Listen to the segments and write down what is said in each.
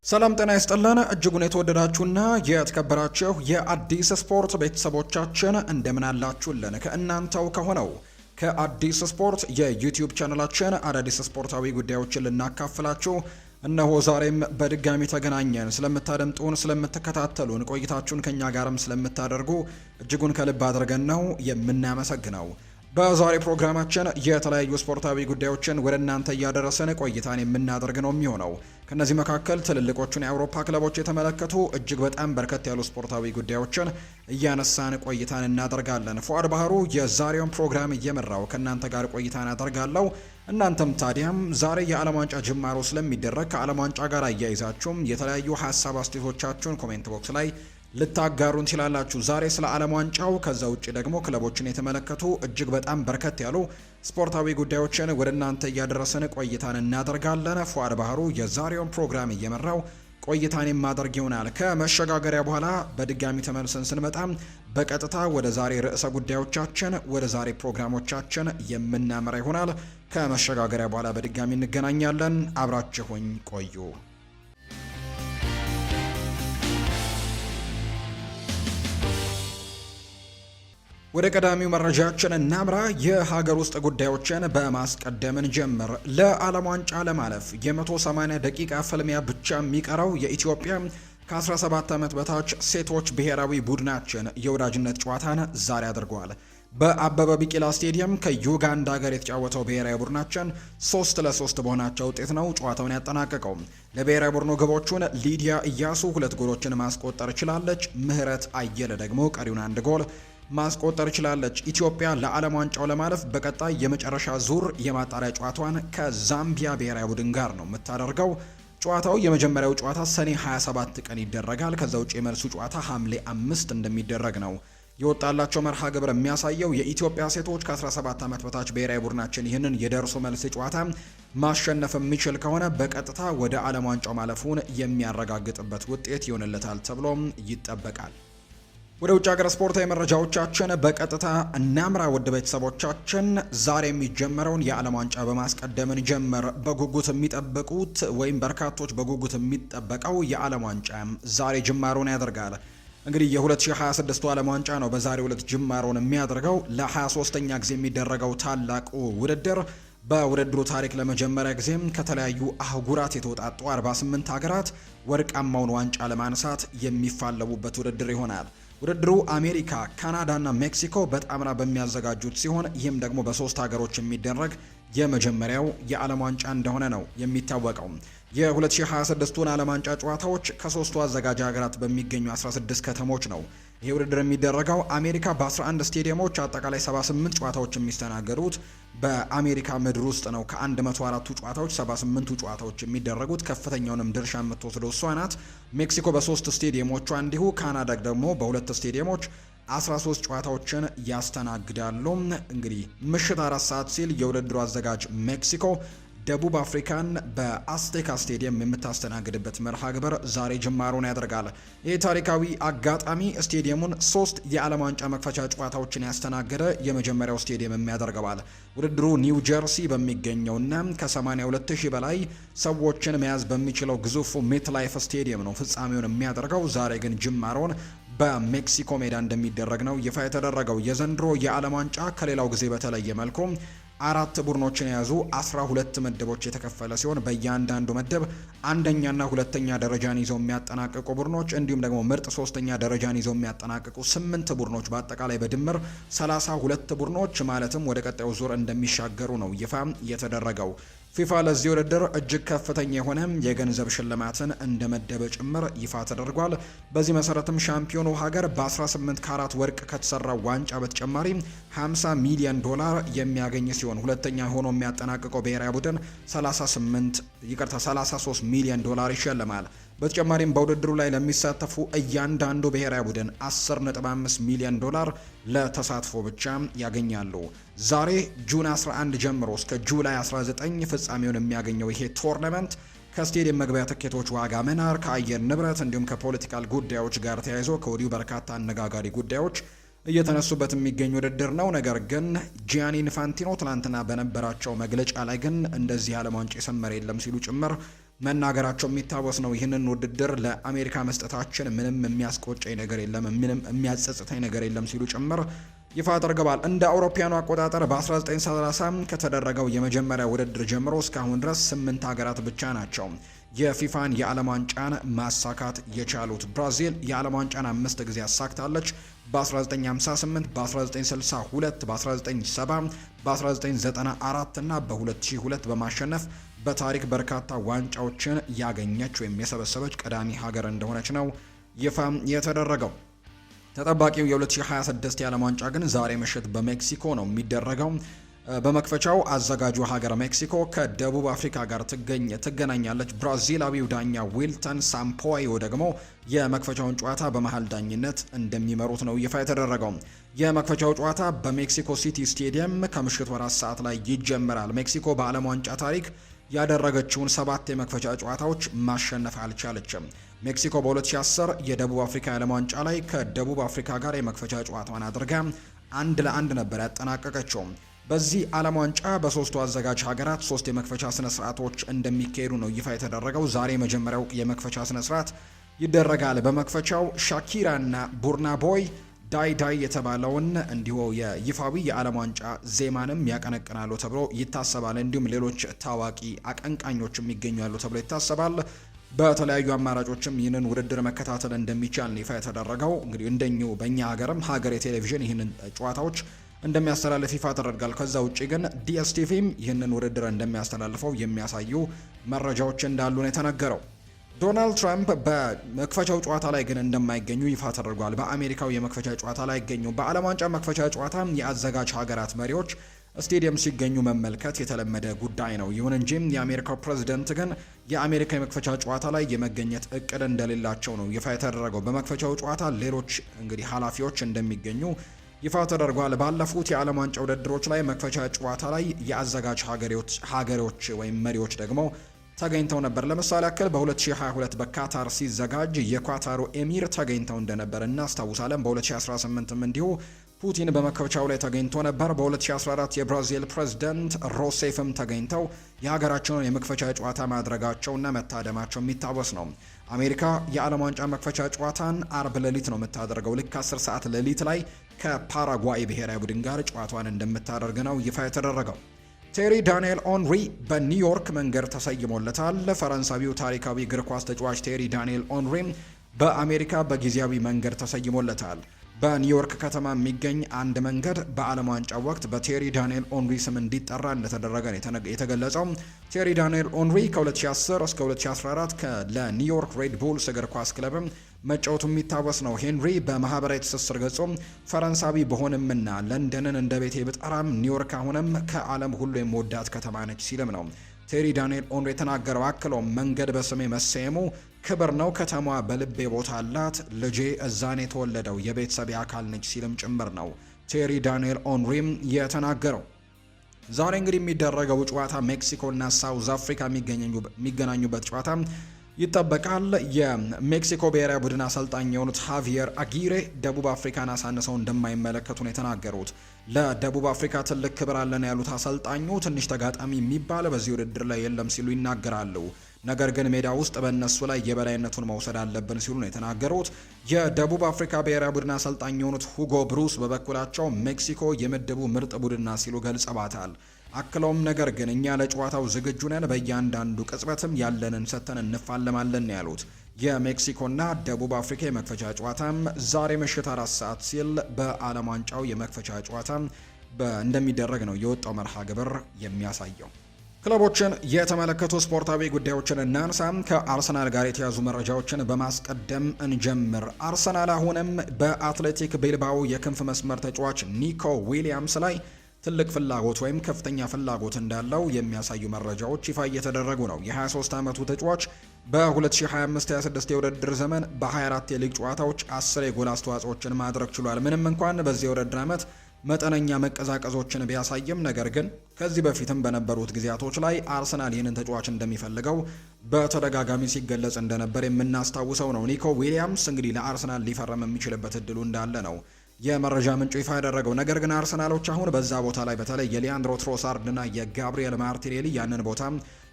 ሰላም ጤና ይስጥልን እጅጉን የተወደዳችሁና የተከበራችሁ የአዲስ ስፖርት ቤተሰቦቻችን እንደምን አላችሁልን? ከእናንተው ከሆነው ከአዲስ ስፖርት የዩቲዩብ ቻናላችን አዳዲስ ስፖርታዊ ጉዳዮችን ልናካፍላችሁ እነሆ ዛሬም በድጋሚ ተገናኘን። ስለምታደምጡን፣ ስለምትከታተሉን፣ ቆይታችሁን ከኛ ጋርም ስለምታደርጉ እጅጉን ከልብ አድርገን ነው የምናመሰግነው። በዛሬ ፕሮግራማችን የተለያዩ ስፖርታዊ ጉዳዮችን ወደ እናንተ እያደረሰን ቆይታን የምናደርግ ነው የሚሆነው። ከነዚህ መካከል ትልልቆቹን የአውሮፓ ክለቦች የተመለከቱ እጅግ በጣም በርከት ያሉ ስፖርታዊ ጉዳዮችን እያነሳን ቆይታን እናደርጋለን። ፉአድ ባህሩ የዛሬውን ፕሮግራም እየመራው ከእናንተ ጋር ቆይታን አደርጋለሁ። እናንተም ታዲያም ዛሬ የዓለም ዋንጫ ጅማሮ ስለሚደረግ ከዓለም ዋንጫ ጋር አያይዛችሁም የተለያዩ ሀሳብ አስተያየቶቻችሁን ኮሜንት ቦክስ ላይ ልታጋሩ እንችላላችሁ። ዛሬ ስለ ዓለም ዋንጫው ከዛ ውጪ ደግሞ ክለቦችን የተመለከቱ እጅግ በጣም በርከት ያሉ ስፖርታዊ ጉዳዮችን ወደ እናንተ እያደረስን ቆይታን እናደርጋለን። ፉአድ ባህሩ የዛሬውን ፕሮግራም እየመራው ቆይታን የማደርግ ይሆናል። ከመሸጋገሪያ በኋላ በድጋሚ ተመልሰን ስንመጣ በቀጥታ ወደ ዛሬ ርዕሰ ጉዳዮቻችን ወደ ዛሬ ፕሮግራሞቻችን የምናመራ ይሆናል። ከመሸጋገሪያ በኋላ በድጋሚ እንገናኛለን። አብራችሁኝ ቆዩ። ወደ ቀዳሚው መረጃችን እናምራ። የሀገር ውስጥ ጉዳዮችን በማስቀደምን ጀምር። ለዓለም ዋንጫ ለማለፍ የ180 ደቂቃ ፍልሚያ ብቻ የሚቀረው የኢትዮጵያ ከ17 ዓመት በታች ሴቶች ብሔራዊ ቡድናችን የወዳጅነት ጨዋታን ዛሬ አድርገዋል። በአበበ ቢቂላ ስቴዲየም ከዩጋንዳ ጋር የተጫወተው ብሔራዊ ቡድናችን 3-3 በሆናቸው ውጤት ነው ጨዋታውን ያጠናቀቀው። ለብሔራዊ ቡድኑ ግቦቹን ሊዲያ እያሱ 2 ጎሎችን ማስቆጠር ችላለች። ምህረት አየለ ደግሞ ቀሪውን 1 ጎል ማስቆጠር ችላለች። ኢትዮጵያ ለዓለም ዋንጫው ለማለፍ በቀጣይ የመጨረሻ ዙር የማጣሪያ ጨዋታዋን ከዛምቢያ ብሔራዊ ቡድን ጋር ነው የምታደርገው። ጨዋታው የመጀመሪያው ጨዋታ ሰኔ 27 ቀን ይደረጋል። ከዛ ውጭ የመልሱ ጨዋታ ሐምሌ 5 እንደሚደረግ ነው የወጣላቸው መርሃ ግብር የሚያሳየው። የኢትዮጵያ ሴቶች ከ17 ዓመት በታች ብሔራዊ ቡድናችን ይህንን የደርሶ መልስ ጨዋታ ማሸነፍ የሚችል ከሆነ በቀጥታ ወደ ዓለም ዋንጫው ማለፉን የሚያረጋግጥበት ውጤት ይሆንለታል ተብሎም ይጠበቃል። ወደ ውጭ ሀገር ስፖርታዊ መረጃዎቻችን በቀጥታ እናምራ። ውድ ቤተሰቦቻችን ዛሬ የሚጀመረውን የዓለም ዋንጫ በማስቀደምን ጀመር። በጉጉት የሚጠብቁት ወይም በርካቶች በጉጉት የሚጠበቀው የዓለም ዋንጫ ዛሬ ጅማሮን ያደርጋል። እንግዲህ የ2026 ዓለም ዋንጫ ነው በዛሬው ዕለት ጅማሮን የሚያደርገው። ለ23ኛ ጊዜ የሚደረገው ታላቁ ውድድር በውድድሩ ታሪክ ለመጀመሪያ ጊዜም ከተለያዩ አህጉራት የተውጣጡ 48 ሀገራት ወርቃማውን ዋንጫ ለማንሳት የሚፋለሙበት ውድድር ይሆናል። ውድድሩ አሜሪካ፣ ካናዳ እና ሜክሲኮ በጣምራ በሚያዘጋጁት ሲሆን ይህም ደግሞ በሶስት ሀገሮች የሚደረግ የመጀመሪያው የዓለም ዋንጫ እንደሆነ ነው የሚታወቀው። የ2026ቱን ዓለም ዋንጫ ጨዋታዎች ከሶስቱ አዘጋጅ ሀገራት በሚገኙ 16 ከተሞች ነው ይህ ውድድር የሚደረገው። አሜሪካ በ11 ስቴዲየሞች አጠቃላይ 78 ጨዋታዎች የሚስተናገዱት በአሜሪካ ምድር ውስጥ ነው። ከ104ቱ ጨዋታዎች 78ቱ ጨዋታዎች የሚደረጉት ከፍተኛውንም ድርሻ የምትወስደው እሷ ናት። ሜክሲኮ በ3 ስቴዲየሞቿ እንዲሁ፣ ካናዳ ደግሞ በ2 ስቴዲየሞች 13 ጨዋታዎችን ያስተናግዳሉ። እንግዲህ ምሽት 4 ሰዓት ሲል የውድድሩ አዘጋጅ ሜክሲኮ ደቡብ አፍሪካን በአስቴካ ስቴዲየም የምታስተናግድበት መርሃ ግብር ዛሬ ጅማሮን ያደርጋል። ይህ ታሪካዊ አጋጣሚ ስቴዲየሙን 3 የዓለም ዋንጫ መክፈቻ ጨዋታዎችን ያስተናገደ የመጀመሪያው ስቴዲየም የሚያደርገዋል። ውድድሩ ኒው ጀርሲ በሚገኘውና ከ82,000 በላይ ሰዎችን መያዝ በሚችለው ግዙፉ ሜት ላይፍ ስቴዲየም ነው ፍጻሜውን የሚያደርገው። ዛሬ ግን ጅማሮን በሜክሲኮ ሜዳ እንደሚደረግ ነው ይፋ የተደረገው። የዘንድሮ የዓለም ዋንጫ ከሌላው ጊዜ በተለየ መልኩ 4 ቡድኖችን የያዙ 12 ምድቦች የተከፈለ ሲሆን በእያንዳንዱ ምድብ አንደኛና ሁለተኛ ደረጃን ይዘው የሚያጠናቅቁ ቡድኖች እንዲሁም ደግሞ ምርጥ ሶስተኛ ደረጃን ይዘው የሚያጠናቅቁ 8 ቡድኖች በአጠቃላይ በድምር 32 ቡድኖች ማለትም ወደ ቀጣዩ ዙር እንደሚሻገሩ ነው ይፋ የተደረገው። ፊፋ ለዚህ ውድድር እጅግ ከፍተኛ የሆነ የገንዘብ ሽልማትን እንደመደበ ጭምር ይፋ ተደርጓል። በዚህ መሰረትም ሻምፒዮኑ ሀገር በ18 ካራት ወርቅ ከተሰራው ዋንጫ በተጨማሪ $50 ሚሊዮን የሚያገኝ ሲሆን ሁለተኛ ሆኖ የሚያጠናቅቀው ብሔራዊ ቡድን 33 ሚሊዮን ዶላር ይሸልማል። በተጨማሪም በውድድሩ ላይ ለሚሳተፉ እያንዳንዱ ብሔራዊ ቡድን $10.5 ሚሊዮን ለተሳትፎ ብቻ ያገኛሉ። ዛሬ ጁን 11 ጀምሮ እስከ ጁላይ 19 ፍጻሜውን የሚያገኘው ይሄ ቶርናመንት ከስቴዲየም መግቢያ ትኬቶች ዋጋ መናር፣ ከአየር ንብረት እንዲሁም ከፖለቲካል ጉዳዮች ጋር ተያይዞ ከወዲሁ በርካታ አነጋጋሪ ጉዳዮች እየተነሱበት የሚገኝ ውድድር ነው። ነገር ግን ጂያኒ ኢንፋንቲኖ ትላንትና በነበራቸው መግለጫ ላይ ግን እንደዚህ ዓለም ዋንጫ የሰመረ የለም ሲሉ ጭምር መናገራቸው የሚታወስ ነው። ይህንን ውድድር ለአሜሪካ መስጠታችን ምንም የሚያስቆጨኝ ነገር የለም፣ ምንም የሚያጸጽተኝ ነገር የለም ሲሉ ጭምር ይፋ አድርገዋል። እንደ አውሮፓውያኑ አቆጣጠር በ1930 ከተደረገው የመጀመሪያ ውድድር ጀምሮ እስካሁን ድረስ 8 ሀገራት ብቻ ናቸው የፊፋን የዓለም ዋንጫን ማሳካት የቻሉት። ብራዚል የዓለም ዋንጫን 5 ጊዜ አሳክታለች። በ1958፣ በ1962፣ በ1970፣ በ1994 እና በ2002 በማሸነፍ በታሪክ በርካታ ዋንጫዎችን ያገኘች ወይም የሰበሰበች ቀዳሚ ሀገር እንደሆነች ነው ይፋ የተደረገው። ተጠባቂው የ2026 የዓለም ዋንጫ ግን ዛሬ ምሽት በሜክሲኮ ነው የሚደረገው። በመክፈቻው አዘጋጁ ሀገር ሜክሲኮ ከደቡብ አፍሪካ ጋር ትገናኛለች። ብራዚላዊው ዳኛ ዊልተን ሳምፖዮ ደግሞ የመክፈቻውን ጨዋታ በመሃል ዳኝነት እንደሚመሩት ነው ይፋ የተደረገው። የመክፈቻው ጨዋታ በሜክሲኮ ሲቲ ስቴዲየም ከምሽቱ 4 ሰዓት ላይ ይጀምራል። ሜክሲኮ በዓለም ዋንጫ ታሪክ ያደረገችውን 7 የመክፈቻ ጨዋታዎች ማሸነፍ አልቻለችም። ሜክሲኮ በ2010 የደቡብ አፍሪካ የዓለም ዋንጫ ላይ ከደቡብ አፍሪካ ጋር የመክፈቻ ጨዋታዋን አድርጋ 1-1 ነበር ያጠናቀቀችው። በዚህ ዓለም ዋንጫ በሶስቱ አዘጋጅ ሀገራት 3 የመክፈቻ ስነ ስርዓቶች እንደሚካሄዱ ነው ይፋ የተደረገው። ዛሬ የመጀመሪያው የመክፈቻ ስነ ስርዓት ይደረጋል። በመክፈቻው ሻኪራ እና ቡርና ቦይ ዳይ የተባለውን እንዲሁ የይፋዊ የዓለም ዋንጫ ዜማንም ያቀነቅናሉ ተብሎ ይታሰባል። እንዲሁም ሌሎች ታዋቂ አቀንቃኞችም ይገኛሉ ተብሎ ይታሰባል። በተለያዩ አማራጮችም ይህንን ውድድር መከታተል እንደሚቻል ይፋ የተደረገው። እንግዲህ እንደኛው በእኛ ሀገርም ሀገሬ ቴሌቪዥን ይህንን ጨዋታዎች እንደሚያስተላልፍ ይፋ ተደርጓል። ከዛ ውጪ ግን ዲኤስቲቪም ይህንን ውድድር እንደሚያስተላልፈው የሚያሳዩ መረጃዎች እንዳሉ ነው የተነገረው። ዶናልድ ትራምፕ በመክፈቻው ጨዋታ ላይ ግን እንደማይገኙ ይፋ ተደርጓል። በአሜሪካው የመክፈቻ ጨዋታ ላይ አይገኙ። በዓለም ዋንጫ መክፈቻ ጨዋታ የአዘጋጅ ሀገራት መሪዎች ስቴዲየም ሲገኙ መመልከት የተለመደ ጉዳይ ነው። ይሁን እንጂ የአሜሪካው ፕሬዝዳንት ግን የአሜሪካ የመክፈቻ ጨዋታ ላይ የመገኘት እቅድ እንደሌላቸው ነው ይፋ የተደረገው። በመክፈቻው ጨዋታ ሌሎች እንግዲህ ኃላፊዎች እንደሚገኙ ይፋ ተደርጓል። ባለፉት የዓለም ዋንጫ ውድድሮች ላይ መክፈቻ ጨዋታ ላይ የአዘጋጅ ሀገሮች ወይም መሪዎች ደግሞ ተገኝተው ነበር። ለምሳሌ ያክል በ2022 በካታር ሲዘጋጅ የኳታሩ ኤሚር ተገኝተው እንደነበር እናስታውሳለን። በ2018ም እንዲሁ ፑቲን በመክፈቻው ላይ ተገኝቶ ነበር። በ2014 የብራዚል ፕሬዝዳንት ሮሴፍም ተገኝተው የሀገራቸውን የመክፈቻ ጨዋታ ማድረጋቸውና መታደማቸው የሚታወስ ነው። አሜሪካ የዓለም ዋንጫ መክፈቻ ጨዋታን አርብ ሌሊት ነው የምታደርገው። ልክ 10 ሰዓት ሌሊት ላይ ከፓራጓይ ብሔራዊ ቡድን ጋር ጨዋታዋን እንደምታደርግ ነው ይፋ የተደረገው። ቴሪ ዳንኤል ኦንሪ በኒውዮርክ መንገድ ተሰይሞለታል። ፈረንሳዊው ታሪካዊ እግር ኳስ ተጫዋች ቴሪ ዳንኤል ኦንሪ በአሜሪካ በጊዜያዊ መንገድ ተሰይሞለታል። በኒውዮርክ ከተማ የሚገኝ አንድ መንገድ በዓለም ዋንጫ ወቅት በቴሪ ዳንኤል ኦንሪ ስም እንዲጠራ እንደተደረገ ነው የተገለጸው። ቴሪ ዳንኤል ኦንሪ ከ2010 እስከ 2014 ለኒውዮርክ ሬድ ቡልስ እግር ኳስ ክለብም መጫወቱ የሚታወስ ነው። ሄንሪ በማህበራዊ ትስስር ገጹ ፈረንሳዊ በሆንምና ለንደንን እንደ ቤቴ ብጠራም ኒውዮርክ አሁንም ከዓለም ሁሉ የምወዳት ከተማ ነች ሲልም ነው ቴሪ ዳንኤል ኦንሪ የተናገረው። አክለው መንገድ በስሜ መሰየሙ ክብር ነው፣ ከተማዋ በልቤ ቦታ አላት፣ ልጄ እዛን የተወለደው የቤተሰብ አካል ነች ሲልም ጭምር ነው ቴሪ ዳንኤል ኦንሪም የተናገረው። ዛሬ እንግዲህ የሚደረገው ጨዋታ ሜክሲኮና ሳውዝ አፍሪካ የሚገናኙበት ጨዋታ ይጠበቃል። የሜክሲኮ ብሔራዊ ቡድን አሰልጣኝ የሆኑት ሃቪየር አጊሬ ደቡብ አፍሪካን አሳንሰው እንደማይመለከቱ ነው የተናገሩት። ለደቡብ አፍሪካ ትልቅ ክብር አለን ያሉት አሰልጣኙ ትንሽ ተጋጣሚ የሚባል በዚህ ውድድር ላይ የለም ሲሉ ይናገራሉ። ነገር ግን ሜዳ ውስጥ በእነሱ ላይ የበላይነቱን መውሰድ አለብን ሲሉ ነው የተናገሩት። የደቡብ አፍሪካ ብሔራዊ ቡድን አሰልጣኝ የሆኑት ሁጎ ብሩስ በበኩላቸው ሜክሲኮ የምድቡ ምርጥ ቡድና ሲሉ ገልጸዋታል። አክለውም ነገር ግን እኛ ለጨዋታው ዝግጁ ነን፣ በእያንዳንዱ ቅጽበትም ያለንን ሰጥተን እንፋለማለን ያሉት። የሜክሲኮና ደቡብ አፍሪካ የመክፈቻ ጨዋታም ዛሬ ምሽት 4 ሰዓት ሲል በዓለም ዋንጫው የመክፈቻ ጨዋታ እንደሚደረግ ነው የወጣው መርሃ ግብር የሚያሳየው። ክለቦችን የተመለከቱ ስፖርታዊ ጉዳዮችን እናንሳ። ከአርሰናል ጋር የተያዙ መረጃዎችን በማስቀደም እንጀምር። አርሰናል አሁንም በአትሌቲክ ቤልባኦ የክንፍ መስመር ተጫዋች ኒኮ ዊሊያምስ ላይ ትልቅ ፍላጎት ወይም ከፍተኛ ፍላጎት እንዳለው የሚያሳዩ መረጃዎች ይፋ እየተደረጉ ነው። የ23 ዓመቱ ተጫዋች በ2025-26 የውድድር ዘመን በ24 የሊግ ጨዋታዎች 10 የጎል አስተዋጽኦችን ማድረግ ችሏል። ምንም እንኳን በዚህ የውድድር ዓመት መጠነኛ መቀዛቀዞችን ቢያሳይም ነገር ግን ከዚህ በፊትም በነበሩት ጊዜያቶች ላይ አርሰናል ይህንን ተጫዋች እንደሚፈልገው በተደጋጋሚ ሲገለጽ እንደነበር የምናስታውሰው ነው። ኒኮ ዊሊያምስ እንግዲህ ለአርሰናል ሊፈረም የሚችልበት እድሉ እንዳለ ነው የመረጃ ምንጩ ይፋ ያደረገው። ነገር ግን አርሰናሎች አሁን በዛ ቦታ ላይ በተለይ የሊያንድሮ ትሮሳርድ እና የጋብሪኤል ማርቲኔሊ ያንን ቦታ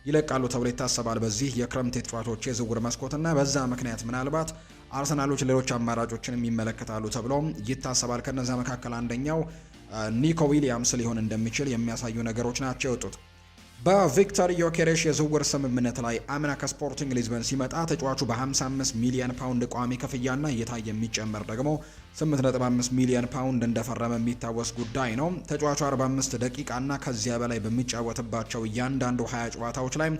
ይለቃሉ ተብሎ ይታሰባል በዚህ የክረምት ተጫዋቾች የዝውውር መስኮትና በዛ ምክንያት ምናልባት አርሰናሎች ሌሎች አማራጮችን ይመለከታሉ ተብሎ ይታሰባል። ከነዛ መካከል አንደኛው ኒኮ ዊሊያምስ ሊሆን እንደሚችል የሚያሳዩ ነገሮች ናቸው የወጡት። በቪክተር ዮኬሬሽ የዝውውር ስምምነት ላይ አምና ከስፖርቲንግ ሊዝበን ሲመጣ ተጫዋቹ በ55 ሚሊዮን ፓውንድ ቋሚ ክፍያና እየታየ የሚጨመር ደግሞ 8.5 ሚሊዮን ፓውንድ እንደፈረመ የሚታወስ ጉዳይ ነው። ተጫዋቹ 45 ደቂቃና ከዚያ በላይ በሚጫወትባቸው እያንዳንዱ 20 ጨዋታዎች ላይ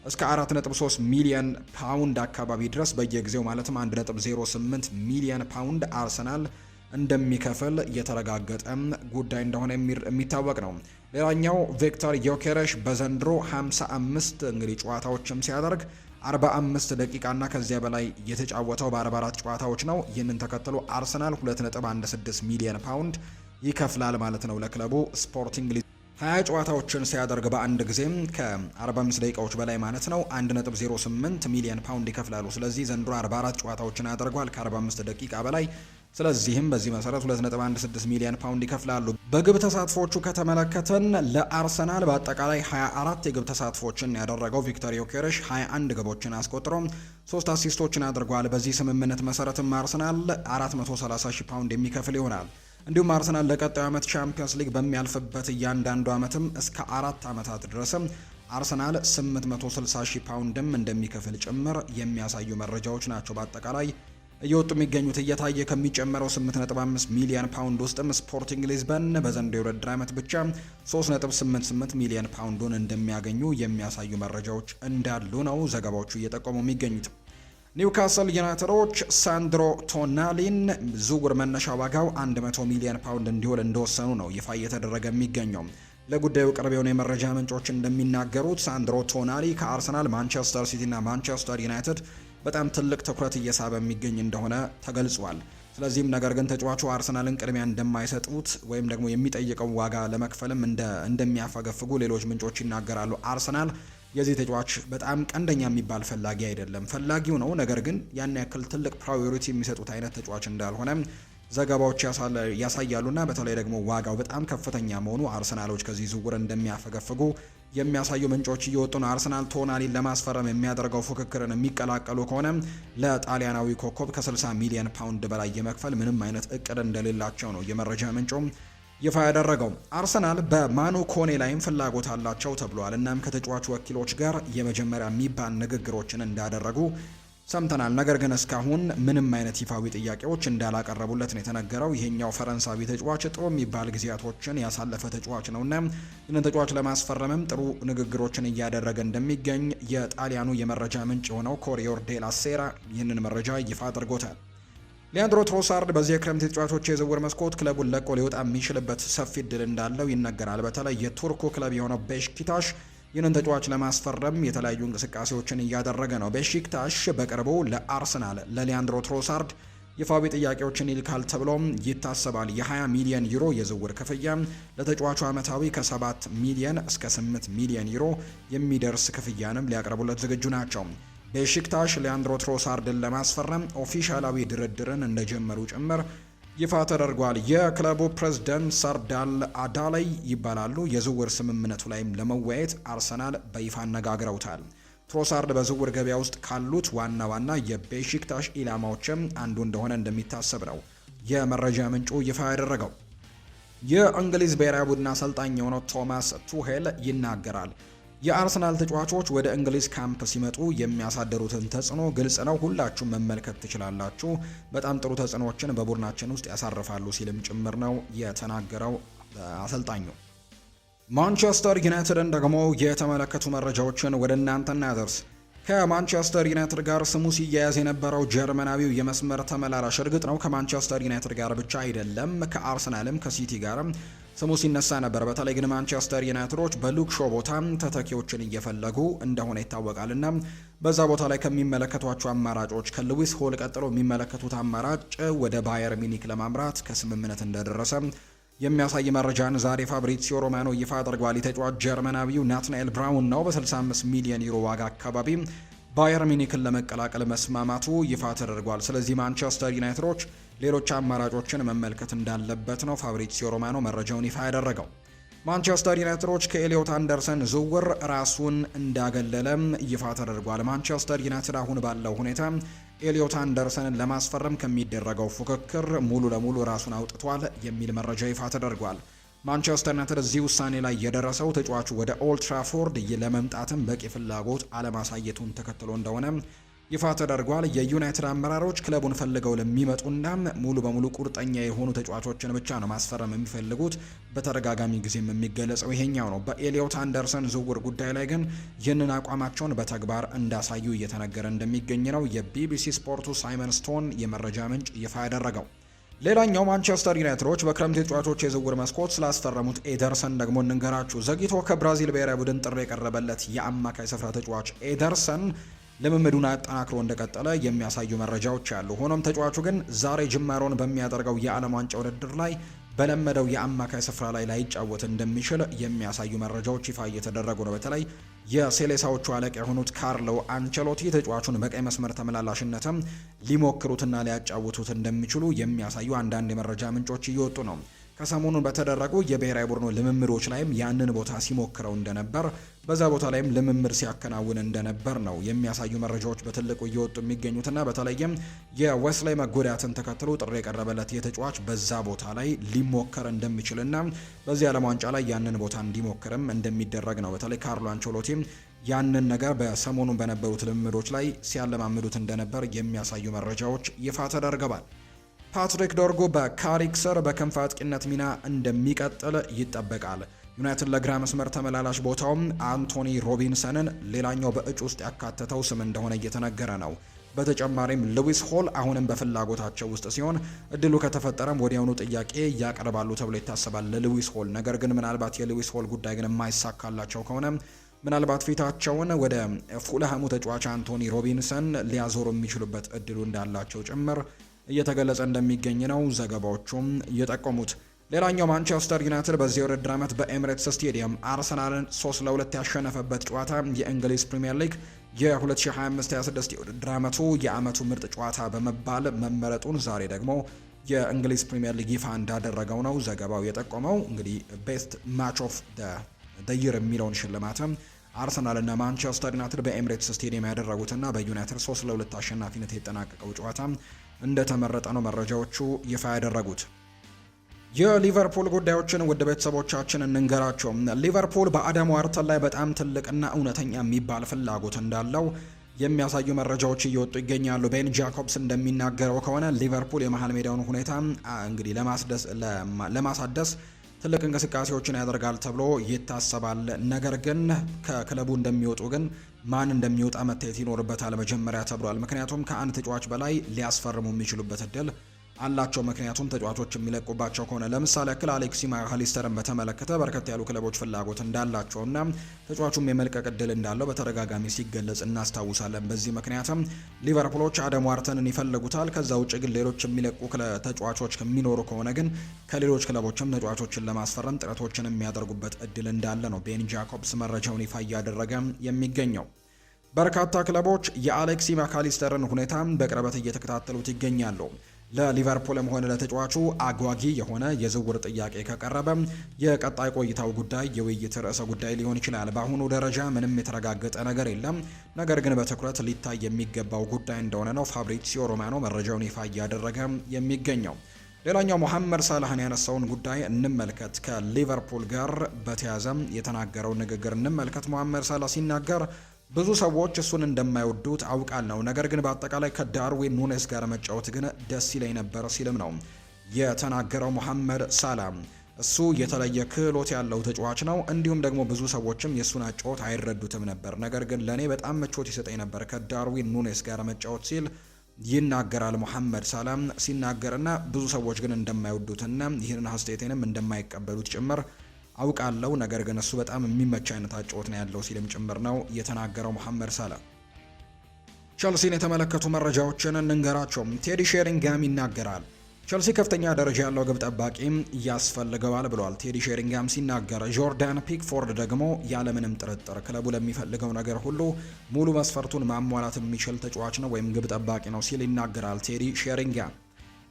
እስከ 4.3 ሚሊዮን ፓውንድ አካባቢ ድረስ በየጊዜው ማለትም 1.08 ሚሊዮን ፓውንድ አርሰናል እንደሚከፍል የተረጋገጠ ጉዳይ እንደሆነ የሚታወቅ ነው። ሌላኛው ቪክተር ዮኬሬሽ በዘንድሮ 55 እንግዲህ ጨዋታዎችም ሲያደርግ 45 ደቂቃና ከዚያ በላይ የተጫወተው በ44 ጨዋታዎች ነው። ይህንን ተከትሎ አርሰናል 2.16 ሚሊዮን ፓውንድ ይከፍላል ማለት ነው ለክለቡ ስፖርቲንግ 20 ጨዋታዎችን ሲያደርግ በአንድ ጊዜም ከ45 ደቂቃዎች በላይ ማለት ነው 1.08 ሚሊዮን ፓውንድ ይከፍላሉ። ስለዚህ ዘንድሮ 44 ጨዋታዎችን ያደርጓል ከ45 ደቂቃ በላይ። ስለዚህም በዚህ መሰረት 2.16 ሚሊዮን ፓውንድ ይከፍላሉ። በግብ ተሳትፎቹ ከተመለከተን ለአርሰናል በአጠቃላይ 24 የግብ ተሳትፎችን ያደረገው ቪክተር ዮኬሬሽ 21 ግቦችን አስቆጥሮ 3 አሲስቶችን አድርጓል። በዚህ ስምምነት መሰረትም አርሰናል 430,000 ፓውንድ የሚከፍል ይሆናል። እንዲሁም አርሰናል ለቀጣዩ ዓመት ቻምፒየንስ ሊግ በሚያልፍበት እያንዳንዱ ዓመትም እስከ 4 ዓመታት ድረስም አርሰናል 860,000 ፓውንድም እንደሚከፍል ጭምር የሚያሳዩ መረጃዎች ናቸው በአጠቃላይ እየወጡ የሚገኙት። እየታየ ከሚጨመረው 8.5 ሚሊዮን ፓውንድ ውስጥም ስፖርቲንግ ሊዝበን በዘንድሮው የውድድር ዓመት ብቻ 3.88 ሚሊዮን ፓውንዱን እንደሚያገኙ የሚያሳዩ መረጃዎች እንዳሉ ነው ዘገባዎቹ እየጠቆሙ የሚገኙት። ኒውካስል ዩናይትዶች ሳንድሮ ቶናሊን ዝውውር መነሻ ዋጋው 100 ሚሊዮን ፓውንድ እንዲሆን እንደወሰኑ ነው ይፋ እየተደረገ የሚገኘው። ለጉዳዩ ቅርብ የሆኑ የመረጃ ምንጮች እንደሚናገሩት ሳንድሮ ቶናሊ ከአርሰናል፣ ማንቸስተር ሲቲ እና ማንቸስተር ዩናይትድ በጣም ትልቅ ትኩረት እየሳበ የሚገኝ እንደሆነ ተገልጿል። ስለዚህም ነገር ግን ተጫዋቹ አርሰናልን ቅድሚያ እንደማይሰጡት ወይም ደግሞ የሚጠይቀው ዋጋ ለመክፈልም እንደሚያፈገፍጉ ሌሎች ምንጮች ይናገራሉ። አርሰናል የዚህ ተጫዋች በጣም ቀንደኛ የሚባል ፈላጊ አይደለም፣ ፈላጊው ነው፣ ነገር ግን ያን ያክል ትልቅ ፕራዮሪቲ የሚሰጡት አይነት ተጫዋች እንዳልሆነ ዘገባዎች ያሳያሉና በተለይ ደግሞ ዋጋው በጣም ከፍተኛ መሆኑ አርሰናሎች ከዚህ ዝውውር እንደሚያፈገፍጉ የሚያሳዩ ምንጮች እየወጡ ነው። አርሰናል ቶናሊን ለማስፈረም የሚያደርገው ፉክክርን የሚቀላቀሉ ከሆነ ለጣሊያናዊ ኮከብ ከ60 ሚሊዮን ፓውንድ በላይ የመክፈል ምንም አይነት እቅድ እንደሌላቸው ነው የመረጃ ምንጮም ይፋ ያደረገው። አርሰናል በማኑ ኮኔ ላይም ፍላጎት አላቸው ተብሏል። እናም ከተጫዋቹ ወኪሎች ጋር የመጀመሪያ የሚባል ንግግሮችን እንዳደረጉ ሰምተናል። ነገር ግን እስካሁን ምንም አይነት ይፋዊ ጥያቄዎች እንዳላቀረቡለት ነው የተነገረው። ይሄኛው ፈረንሳዊ ተጫዋች ጥሩ የሚባል ጊዜያቶችን ያሳለፈ ተጫዋች ነውና ይህንን ተጫዋች ለማስፈረምም ጥሩ ንግግሮችን እያደረገ እንደሚገኝ የጣሊያኑ የመረጃ ምንጭ የሆነው ኮሪዮር ዴላ ሴራ ይህንን መረጃ ይፋ አድርጎታል። ሊያንድሮ ትሮሳርድ በዚህ የክረምት ተጫዋቾች የዝውውር መስኮት ክለቡን ለቆ ሊወጣ የሚችልበት ሰፊ እድል እንዳለው ይነገራል። በተለይ የቱርኩ ክለብ የሆነው ቤሽክታሽ ይህንን ተጫዋች ለማስፈረም የተለያዩ እንቅስቃሴዎችን እያደረገ ነው። ቤሺክታሽ በቅርቡ ለአርሰናል ለሊያንድሮ ትሮሳርድ ይፋዊ ጥያቄዎችን ይልካል ተብሎም ይታሰባል። የ20 ሚሊዮን ዩሮ የዝውውር ክፍያ ለተጫዋቹ ዓመታዊ ከ7 ሚሊዮን እስከ 8 ሚሊዮን ዩሮ የሚደርስ ክፍያንም ሊያቀርቡለት ዝግጁ ናቸው። ቤሺክታሽ ሊያንድሮ ትሮሳርድን ለማስፈረም ኦፊሻላዊ ድርድርን እንደጀመሩ ጭምር ይፋ ተደርጓል። የክለቡ ፕሬዝዳንት ሰርዳል አዳላይ ይባላሉ። የዝውውር ስምምነቱ ላይም ለመወያየት አርሰናል በይፋ አነጋግረውታል። ትሮሳርድ በዝውውር ገበያ ውስጥ ካሉት ዋና የቤሺክታሽ ኢላማዎችም አንዱ እንደሆነ እንደሚታሰብ ነው የመረጃ ምንጩ ይፋ ያደረገው። የእንግሊዝ ብሔራዊ ቡድን አሰልጣኝ የሆነው ቶማስ ቱሄል ይናገራል። የአርሰናል ተጫዋቾች ወደ እንግሊዝ ካምፕ ሲመጡ የሚያሳደሩትን ተጽዕኖ ግልጽ ነው፣ ሁላችሁም መመልከት ትችላላችሁ። በጣም ጥሩ ተጽዕኖዎችን በቡድናችን ውስጥ ያሳርፋሉ ሲልም ጭምር ነው የተናገረው አሰልጣኙ። ማንቸስተር ዩናይትድን ደግሞ የተመለከቱ መረጃዎችን ወደ እናንተ እናደርስ። ከማንቸስተር ዩናይትድ ጋር ስሙ ሲያያዝ የነበረው ጀርመናዊው የመስመር ተመላላሽ እርግጥ ነው ከማንቸስተር ዩናይትድ ጋር ብቻ አይደለም፣ ከአርሰናልም ከሲቲ ጋርም ስሙ ሲነሳ ነበር። በተለይ ግን ማንቸስተር ዩናይትዶች በሉክ ሾው ቦታ ተተኪዎችን እየፈለጉ እንደሆነ ይታወቃልና በዛ ቦታ ላይ ከሚመለከቷቸው አማራጮች ከሉዊስ ሆል ቀጥሎ የሚመለከቱት አማራጭ ወደ ባየር ሚኒክ ለማምራት ከስምምነት እንደደረሰ የሚያሳይ መረጃን ዛሬ ፋብሪዚዮ ሮማኖ ይፋ አድርጓል። የተጫዋች ጀርመናዊው ናትናኤል ብራውን ነው በ65 ሚሊዮን ዩሮ ዋጋ አካባቢ ባየር ሚኒክን ለመቀላቀል መስማማቱ ይፋ ተደርጓል። ስለዚህ ማንቸስተር ዩናይትዶች ሌሎች አማራጮችን መመልከት እንዳለበት ነው ፋብሪዚዮ ሮማኖ መረጃውን ይፋ ያደረገው። ማንቸስተር ዩናይትዶች ከኤሊዮት አንደርሰን ዝውውር ራሱን እንዳገለለም ይፋ ተደርጓል። ማንቸስተር ዩናይትድ አሁን ባለው ሁኔታ ኤሊዮት አንደርሰንን ለማስፈረም ከሚደረገው ፉክክር ሙሉ ለሙሉ ራሱን አውጥቷል የሚል መረጃ ይፋ ተደርጓል። ማንቸስተር ዩናይትድ እዚህ ውሳኔ ላይ የደረሰው ተጫዋቹ ወደ ኦልድ ትራፎርድ ለመምጣትም በቂ ፍላጎት አለማሳየቱን ተከትሎ እንደሆነ ይፋ ተደርጓል። የዩናይትድ አመራሮች ክለቡን ፈልገው ለሚመጡና ሙሉ በሙሉ ቁርጠኛ የሆኑ ተጫዋቾችን ብቻ ነው ማስፈረም የሚፈልጉት። በተደጋጋሚ ጊዜም የሚገለጸው ይሄኛው ነው። በኤሊዮት አንደርሰን ዝውውር ጉዳይ ላይ ግን ይህንን አቋማቸውን በተግባር እንዳሳዩ እየተነገረ እንደሚገኝ ነው የቢቢሲ ስፖርቱ ሳይመን ስቶን የመረጃ ምንጭ ይፋ ያደረገው። ሌላኛው ማንቸስተር ዩናይትዶች በክረምት ተጫዋቾች የዝውውር መስኮት ስላስፈረሙት ኤደርሰን ደግሞ እንንገራችሁ። ዘግይቶ ከብራዚል ብሔራዊ ቡድን ጥሪ የቀረበለት የአማካይ ስፍራ ተጫዋች ኤደርሰን ልምምዱን አጠናክሮ እንደቀጠለ የሚያሳዩ መረጃዎች አሉ። ሆኖም ተጫዋቹ ግን ዛሬ ጅማሮን በሚያደርገው የዓለም ዋንጫ ውድድር ላይ በለመደው የአማካይ ስፍራ ላይ ላይጫወት እንደሚችል የሚያሳዩ መረጃዎች ይፋ እየተደረጉ ነው። በተለይ የሴሌሳዎቹ አለቃ የሆኑት ካርሎ አንቸሎቲ ተጫዋቹን በቀይ መስመር ተመላላሽነትም ሊሞክሩትና ሊያጫውቱት እንደሚችሉ የሚያሳዩ አንዳንድ የመረጃ ምንጮች እየወጡ ነው። ከሰሞኑን በተደረጉ የብሔራዊ ቡድኑ ልምምዶች ላይም ያንን ቦታ ሲሞክረው እንደነበር፣ በዛ ቦታ ላይም ልምምድ ሲያከናውን እንደነበር ነው የሚያሳዩ መረጃዎች በትልቁ እየወጡ የሚገኙትና በተለይም የዌስሌይ መጎዳትን ተከትሎ ጥሪ የቀረበለት የተጫዋች በዛ ቦታ ላይ ሊሞከር እንደሚችልና በዚህ ዓለም ዋንጫ ላይ ያንን ቦታ እንዲሞክርም እንደሚደረግ ነው። በተለይ ካርሎ አንቸሎቲም ያንን ነገር በሰሞኑን በነበሩት ልምምዶች ላይ ሲያለማምዱት እንደነበር የሚያሳዩ መረጃዎች ይፋ ተደርገዋል። ፓትሪክ ዶርጉ በካሪክ ስር በክንፍ አጥቂነት ሚና እንደሚቀጥል ይጠበቃል። ዩናይትድ ለግራ መስመር ተመላላሽ ቦታውም አንቶኒ ሮቢንሰንን ሌላኛው በእጩ ውስጥ ያካተተው ስም እንደሆነ እየተነገረ ነው። በተጨማሪም ሉዊስ ሆል አሁንም በፍላጎታቸው ውስጥ ሲሆን እድሉ ከተፈጠረም ወዲያውኑ ጥያቄ ያቀርባሉ ተብሎ ይታሰባል ለሉዊስ ሆል። ነገር ግን ምናልባት የሉዊስ ሆል ጉዳይ ግን የማይሳካላቸው ከሆነ ምናልባት ፊታቸውን ወደ ፉልሃሙ ተጫዋች አንቶኒ ሮቢንሰን ሊያዞሩ የሚችሉበት እድሉ እንዳላቸው ጭምር እየተገለጸ እንደሚገኝ ነው ዘገባዎቹም እየጠቆሙት። ሌላኛው ማንቸስተር ዩናይትድ በዚህ ውድድር ዓመት በኤሚሬትስ ስቴዲየም አርሰናልን 3-2 ያሸነፈበት ጨዋታ የእንግሊዝ ፕሪምየር ሊግ የ2025-26 የውድድር ዓመቱ የዓመቱ ምርጥ ጨዋታ በመባል መመረጡን ዛሬ ደግሞ የእንግሊዝ ፕሪምየር ሊግ ይፋ እንዳደረገው ነው ዘገባው የጠቆመው። እንግዲህ ቤስት ማች ኦፍ ደ ይር የሚለውን ሽልማትም አርሰናልና ማንቸስተር ዩናይትድ በኤሚሬትስ ስቴዲየም ያደረጉትና በዩናይትድ 3-2 አሸናፊነት የተጠናቀቀው ጨዋታ እንደተመረጠ ነው መረጃዎቹ ይፋ ያደረጉት። የሊቨርፑል ጉዳዮችን ውድ ቤተሰቦቻችን እንንገራቸው። ሊቨርፑል በአደም ዋርተን ላይ በጣም ትልቅና እውነተኛ የሚባል ፍላጎት እንዳለው የሚያሳዩ መረጃዎች እየወጡ ይገኛሉ። ቤን ጃኮብስ እንደሚናገረው ከሆነ ሊቨርፑል የመሃል ሜዳውን ሁኔታ እንግዲህ ለማሳደስ ትልቅ እንቅስቃሴዎችን ያደርጋል ተብሎ ይታሰባል። ነገር ግን ከክለቡ እንደሚወጡ ግን ማን እንደሚወጣ መታየት ይኖርበታል መጀመሪያ ተብሏል። ምክንያቱም ከአንድ ተጫዋች በላይ ሊያስፈርሙ የሚችሉበት እድል አላቸው። ምክንያቱም ተጫዋቾች የሚለቁባቸው ከሆነ ለምሳሌ ያክል አሌክሲ ማካሊስተርን በተመለከተ በርከት ያሉ ክለቦች ፍላጎት እንዳላቸውና ተጫዋቹም የመልቀቅ እድል እንዳለው በተደጋጋሚ ሲገለጽ እናስታውሳለን። በዚህ ምክንያትም ሊቨርፑሎች አደም ዋርተንን ይፈልጉታል። ከዛ ውጭ ግን ሌሎች የሚለቁ ተጫዋቾች የሚኖሩ ከሆነ ግን ከሌሎች ክለቦችም ተጫዋቾችን ለማስፈረም ጥረቶችን የሚያደርጉበት እድል እንዳለ ነው ቤን ጃኮብስ መረጃውን ይፋ እያደረገ የሚገኘው። በርካታ ክለቦች የአሌክሲ ማካሊስተርን ሁኔታ በቅርበት እየተከታተሉት ይገኛሉ። ለሊቨርፑልም ሆነ ለተጫዋቹ አጓጊ የሆነ የዝውውር ጥያቄ ከቀረበ የቀጣይ ቆይታው ጉዳይ የውይይት ርዕሰ ጉዳይ ሊሆን ይችላል። በአሁኑ ደረጃ ምንም የተረጋገጠ ነገር የለም፣ ነገር ግን በትኩረት ሊታይ የሚገባው ጉዳይ እንደሆነ ነው ፋብሪዚዮ ሮማኖ መረጃውን ይፋ እያደረገ የሚገኘው። ሌላኛው ሞሐመድ ሳላህን ያነሳውን ጉዳይ እንመልከት። ከሊቨርፑል ጋር በተያያዘም የተናገረው ንግግር እንመልከት። ሞሐመድ ሳላህ ሲናገር ብዙ ሰዎች እሱን እንደማይወዱት አውቃለሁ፣ ነገር ግን በአጠቃላይ ከዳርዊን ኑኔስ ጋር መጫወት ግን ደስ ይለኝ ነበር ሲልም ነው የተናገረው ሞሐመድ ሳላህ። እሱ የተለየ ክህሎት ያለው ተጫዋች ነው፣ እንዲሁም ደግሞ ብዙ ሰዎችም የእሱን አጫወት አይረዱትም ነበር፣ ነገር ግን ለእኔ በጣም ምቾት ይሰጠኝ ነበር ከዳርዊን ኑኔስ ጋር መጫወት ሲል ይናገራል ሞሐመድ ሳላህ ሲናገርና ብዙ ሰዎች ግን እንደማይወዱትና ይህንን አስተያየቴንም እንደማይቀበሉት ጭምር አውቃለሁ፣ ነገር ግን እሱ በጣም የሚመች አይነት አጫወት ነው ያለው ሲልም ጭምር ነው የተናገረው ሞሐመድ ሳላህ። ቸልሲን የተመለከቱ መረጃዎችን እንንገራቸው። ቴዲ ሼሪንጋም ይናገራል። ቸልሲ ከፍተኛ ደረጃ ያለው ግብ ጠባቂም ያስፈልገዋል ብሏል። ቴዲ ሼሪንጋም ሲናገር ጆርዳን ፒክፎርድ ደግሞ ያለምንም ጥርጥር ክለቡ ለሚፈልገው ነገር ሁሉ ሙሉ መስፈርቱን ማሟላት የሚችል ተጫዋች ነው ወይም ግብ ጠባቂ ነው ሲል ይናገራል ቴዲ ሼሪንጋም።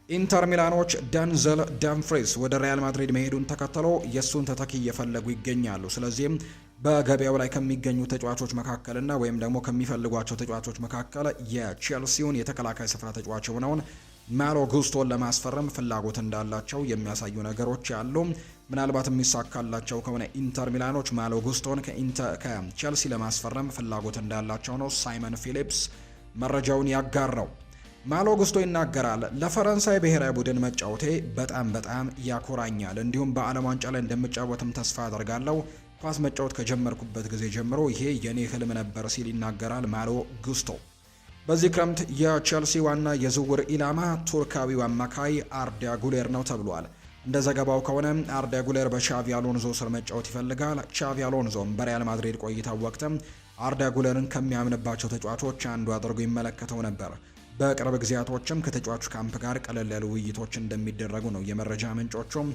ኢንተር ሚላኖች ደንዘል ደምፍሪስ ወደ ሪያል ማድሪድ መሄዱን ተከትሎ የእሱን ተተኪ እየፈለጉ ይገኛሉ። ስለዚህም በገበያው ላይ ከሚገኙ ተጫዋቾች መካከልና ወይም ደግሞ ከሚፈልጓቸው ተጫዋቾች መካከል የቼልሲውን የተከላካይ ስፍራ ተጫዋች የሆነውን ማሎ ጉስቶን ለማስፈረም ፍላጎት እንዳላቸው የሚያሳዩ ነገሮች ያሉ። ምናልባት የሚሳካላቸው ከሆነ ኢንተር ሚላኖች ማሎ ጉስቶን ከቼልሲ ለማስፈረም ፍላጎት እንዳላቸው ነው ሳይመን ፊሊፕስ መረጃውን ያጋራው። ማሎ ጉስቶ ይናገራል። ለፈረንሳይ ብሔራዊ ቡድን መጫወቴ በጣም ያኮራኛል። እንዲሁም በዓለም ዋንጫ ላይ እንደምጫወትም ተስፋ አደርጋለሁ። ኳስ መጫወት ከጀመርኩበት ጊዜ ጀምሮ ይሄ የኔ ህልም ነበር ሲል ይናገራል ማሎ ጉስቶ። በዚህ ክረምት የቼልሲ ዋና የዝውውር ኢላማ ቱርካዊው አማካይ አርዳ ጉሌር ነው ተብሏል። እንደ ዘገባው ከሆነ አርዳ ጉሌር በቻቪ አሎንዞ ስር መጫወት ይፈልጋል። ቻቪ አሎንዞም በሪያል ማድሪድ ቆይታው ወቅትም አርዳ ጉሌርን ከሚያምንባቸው ተጫዋቾች አንዱ አድርጎ ይመለከተው ነበር። በቅርብ ጊዜያቶችም ከተጫዋቹ ካምፕ ጋር ቀለል ያሉ ውይይቶች እንደሚደረጉ ነው የመረጃ ምንጮቹም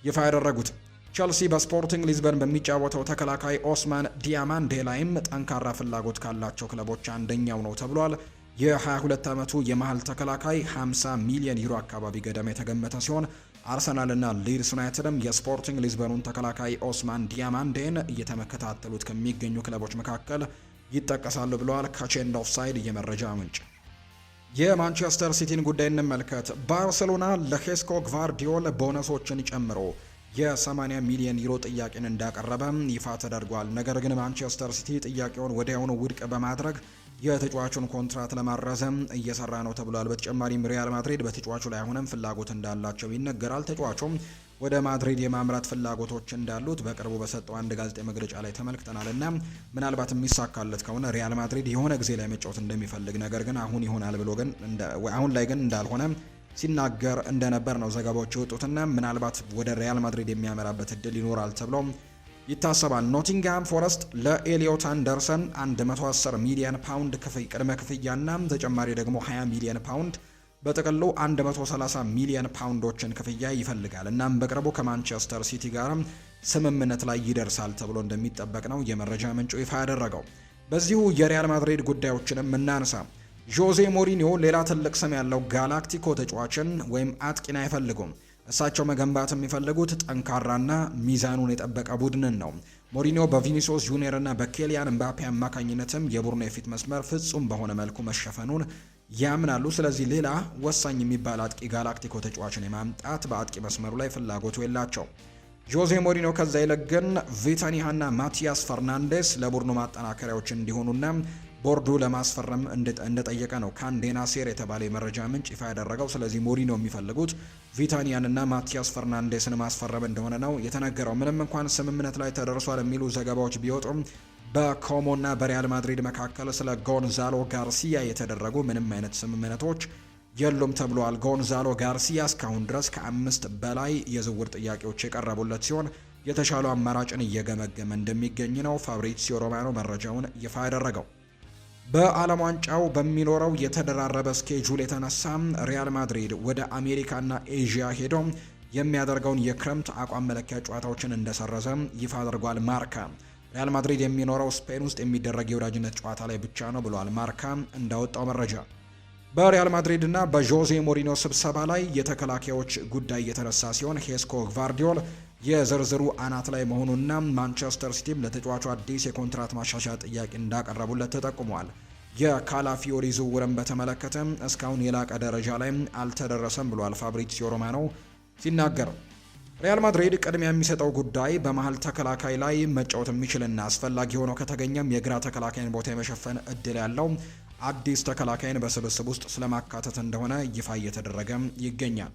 ይፋ ያደረጉት። ቸልሲ በስፖርቲንግ ሊዝበን በሚጫወተው ተከላካይ ኦስማን ዲያማንዴ ላይም ጠንካራ ፍላጎት ካላቸው ክለቦች አንደኛው ነው ተብሏል። የ22 ዓመቱ የመሃል ተከላካይ 50 ሚሊዮን ዩሮ አካባቢ ገደማ የተገመተ ሲሆን አርሰናልና ሊድስ ዩናይትድም የስፖርቲንግ ሊዝበኑን ተከላካይ ኦስማን ዲያማንዴን እየተመከታተሉት ከሚገኙ ክለቦች መካከል ይጠቀሳሉ ብለዋል ከቼንድ ኦፍ ሳይድ የመረጃ ምንጭ። የማንቸስተር ሲቲን ጉዳይ እንመልከት። ባርሴሎና ለሄስኮ ግቫርዲዮል ቦነሶችን ጨምሮ የ80 ሚሊዮን ዩሮ ጥያቄን እንዳቀረበ ይፋ ተደርጓል። ነገር ግን ማንቸስተር ሲቲ ጥያቄውን ወዲያውኑ ውድቅ በማድረግ የተጫዋቹን ኮንትራት ለማራዘም እየሰራ ነው ተብሏል። በተጨማሪም ሪያል ማድሪድ በተጫዋቹ ላይ አሁንም ፍላጎት እንዳላቸው ይነገራል። ተጫዋቹም ወደ ማድሪድ የማምራት ፍላጎቶች እንዳሉት በቅርቡ በሰጠው አንድ ጋዜጣዊ መግለጫ ላይ ተመልክተናል እና ምናልባት የሚሳካለት ከሆነ ሪያል ማድሪድ የሆነ ጊዜ ላይ መጫወት እንደሚፈልግ ነገር ግን አሁን ይሆናል ብሎ ግን አሁን ላይ ግን እንዳልሆነ ሲናገር እንደነበር ነው ዘገባዎች የወጡትና ምናልባት ወደ ሪያል ማድሪድ የሚያመራበት እድል ይኖራል ተብሎ ይታሰባል። ኖቲንግሃም ፎረስት ለኤሊዮት አንደርሰን 110 ሚሊዮን ፓውንድ ቅድመ ክፍያና ተጨማሪ ደግሞ 20 ሚሊዮን ፓውንድ በጥቅሉ 130 ሚሊዮን ፓውንዶችን ክፍያ ይፈልጋል። እናም በቅርቡ ከማንቸስተር ሲቲ ጋር ስምምነት ላይ ይደርሳል ተብሎ እንደሚጠበቅ ነው የመረጃ ምንጩ ይፋ ያደረገው። በዚሁ የሪያል ማድሪድ ጉዳዮችንም እናንሳ። ጆዜ ሞሪኒዮ ሌላ ትልቅ ስም ያለው ጋላክቲኮ ተጫዋችን ወይም አጥቂን አይፈልጉም። እሳቸው መገንባት የሚፈልጉት ጠንካራና ሚዛኑን የጠበቀ ቡድንን ነው። ሞሪኒዮ በቪኒሲዮስ ጁኒየር እና በኬሊያን ምባፔ አማካኝነትም የቡድኑ የፊት መስመር ፍጹም በሆነ መልኩ መሸፈኑን ያምናሉ። ስለዚህ ሌላ ወሳኝ የሚባል አጥቂ ጋላክቲኮ ተጫዋችን የማምጣት በአጥቂ መስመሩ ላይ ፍላጎቱ የላቸው። ጆዜ ሞሪኒዮ ከዛ ይልቅ ግን ቪታኒያና ማቲያስ ፈርናንዴስ ለቡድኑ ማጠናከሪያዎች እንዲሆኑና ቦርዱ ለማስፈረም እንደጠየቀ ነው ካንዴና ሴር የተባለ የመረጃ ምንጭ ይፋ ያደረገው። ስለዚህ ሞሪኒዮ የሚፈልጉት ቪታኒያንና ማቲያስ ፈርናንዴስን ማስፈረም እንደሆነ ነው የተነገረው። ምንም እንኳን ስምምነት ላይ ተደርሷል የሚሉ ዘገባዎች ቢወጡም በኮሞና በሪያል ማድሪድ መካከል ስለ ጎንዛሎ ጋርሲያ የተደረጉ ምንም አይነት ስምምነቶች የሉም ተብሏል። ጎንዛሎ ጋርሲያ እስካሁን ድረስ ከ5 በላይ የዝውውር ጥያቄዎች የቀረቡለት ሲሆን የተሻለው አማራጭን እየገመገመ እንደሚገኝ ነው ፋብሪዚዮ ሮማኖ መረጃውን ይፋ ያደረገው። በዓለም ዋንጫው በሚኖረው የተደራረበ ስኬጁል የተነሳ ሪያል ማድሪድ ወደ አሜሪካና ኤዥያ ሄዶ የሚያደርገውን የክረምት አቋም መለኪያ ጨዋታዎችን እንደሰረዘ ይፋ አድርጓል። ማርካ ሪያል ማድሪድ የሚኖረው ስፔን ውስጥ የሚደረግ የወዳጅነት ጨዋታ ላይ ብቻ ነው ብሏል። ማርካ እንዳወጣው መረጃ በሪያል ማድሪድ እና በጆዜ ሞሪኖ ስብሰባ ላይ የተከላካዮች ጉዳይ የተነሳ ሲሆን ሄስኮ ግቫርዲዮል የዝርዝሩ አናት ላይ መሆኑና ማንቸስተር ሲቲም ለተጫዋቹ አዲስ የኮንትራት ማሻሻያ ጥያቄ እንዳቀረቡለት ተጠቁሟል። የካላፊዮሪ ዝውውርን በተመለከተ እስካሁን የላቀ ደረጃ ላይ አልተደረሰም ብሏል ፋብሪዚዮ ሮማኖ ሲናገር። ሪያል ማድሪድ ቅድሚያ የሚሰጠው ጉዳይ በመሃል ተከላካይ ላይ መጫወት የሚችልና አስፈላጊ ሆኖ ከተገኘም የግራ ተከላካይን ቦታ የመሸፈን እድል ያለው አዲስ ተከላካይን በስብስብ ውስጥ ስለማካተት እንደሆነ ይፋ እየተደረገ ይገኛል።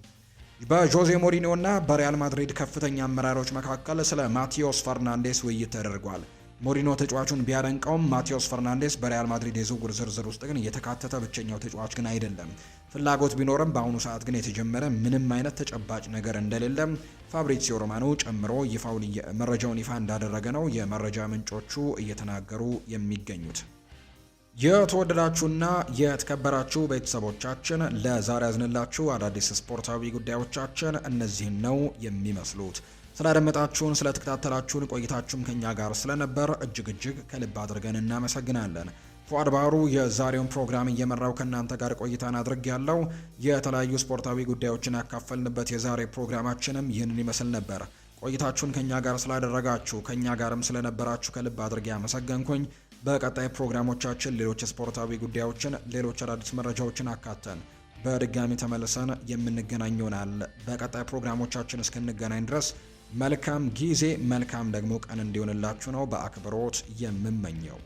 በጆዜ ሞሪኒዮ እና በሪያል ማድሪድ ከፍተኛ አመራሮች መካከል ስለ ማቴዎስ ፈርናንዴስ ውይይት ተደርጓል። ሞሪኒዮ ተጫዋቹን ቢያደንቀውም ማቴዎስ ፈርናንዴስ በሪያል ማድሪድ የዝውውር ዝርዝር ውስጥ ግን የተካተተ ብቸኛው ተጫዋች ግን አይደለም። ፍላጎት ቢኖርም በአሁኑ ሰዓት ግን የተጀመረ ምንም አይነት ተጨባጭ ነገር እንደሌለ ፋብሪዚዮ ሮማኖ ጨምሮ መረጃውን ይፋ እንዳደረገ ነው የመረጃ ምንጮቹ እየተናገሩ የሚገኙት። የተወደዳችሁና የተከበራችሁ ቤተሰቦቻችን ለዛሬ ያዝንላችሁ አዳዲስ ስፖርታዊ ጉዳዮቻችን እነዚህን ነው የሚመስሉት። ስላደመጣችሁን፣ ስለተከታተላችሁን ቆይታችሁም ከኛ ጋር ስለነበር እጅግ ከልብ አድርገን እናመሰግናለን። ፏድ ባህሩ የዛሬውን ፕሮግራም እየመራው ከእናንተ ጋር ቆይታን አድርግ ያለው የተለያዩ ስፖርታዊ ጉዳዮችን ያካፈልንበት የዛሬ ፕሮግራማችንም ይህንን ይመስል ነበር። ቆይታችሁን ከኛ ጋር ስላደረጋችሁ ከኛ ጋርም ስለነበራችሁ ከልብ አድርጌ አመሰገንኩኝ። በቀጣይ ፕሮግራሞቻችን ሌሎች ስፖርታዊ ጉዳዮችን፣ ሌሎች አዳዲስ መረጃዎችን አካተን በድጋሚ ተመልሰን የምንገናኝ ይሆናል። በቀጣይ ፕሮግራሞቻችን እስክንገናኝ ድረስ መልካም ጊዜ፣ መልካም ደግሞ ቀን እንዲሆንላችሁ ነው በአክብሮት የምመኘው።